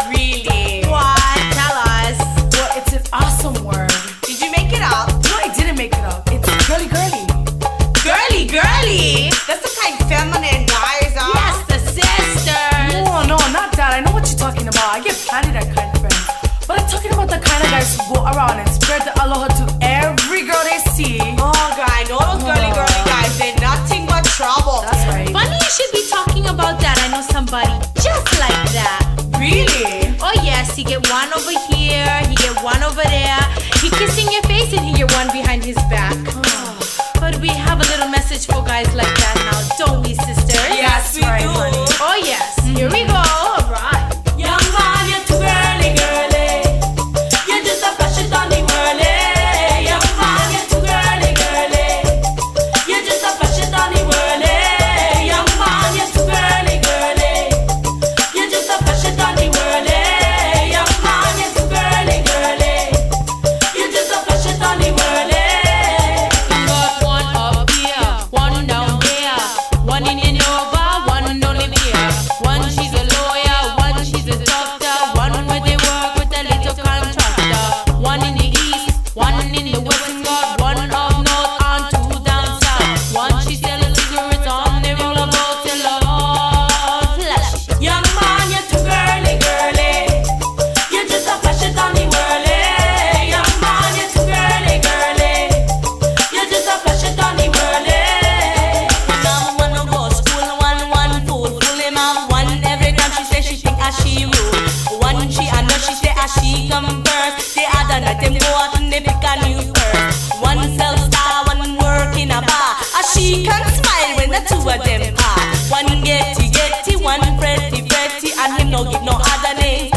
Really? What? Tell us. Well, it's an awesome word. Did you make it up? No, I didn't make it up. It's girly girly. Girly girly? That's the kind feminine guys are. Yes, the sisters. No, not that. I know what you're talking about. I get plenty that kind of friends. But I'm talking about the kind of guys who go around and spread the aloha to every girl they see. Oh, God, I know those girly guys. They're nothing but trouble. That's right. Funny you should be talking about that. I know somebody just like that. Really? Oh yes, he get one over here, he get one over there. He kissing your face and he get one behind his back. But we have a little message for guys like that now, don't we, sisters? Yes, we right, do. honey. Oh yes, here we go. Alright. Young man, you're too girly, girly. You're just a fashion on the whirly. Young man, you're too girly, girly. You're just a fashion on the whirly. Young man, you're too girly, girly. You're just a fashion on the whirly. Young man, you're too girly, girly. You're just a fashion on the whirly. Got one up here, one down there, one in Innova, one only here. One she's a lawyer, one she's a doctor, one where they work with a little contractor. One in the east, one in the west, and got one up north and two down south. One she selling cigarettes on the rollabout till Lord flash. Young man, you're too girly, girly. You're just a fashion on the whirly. Young man, you're too girly, girly. You're just a fashion on the whirly. Mom wanna go school, one food, full him up. One every time she say she think as she rude. One she I know she say as she come first. The other night them go out and they pick a new purse. One sell star, one work in a bar. As she can smile when the two of them part. One getty, one pretty, and him no give no other names.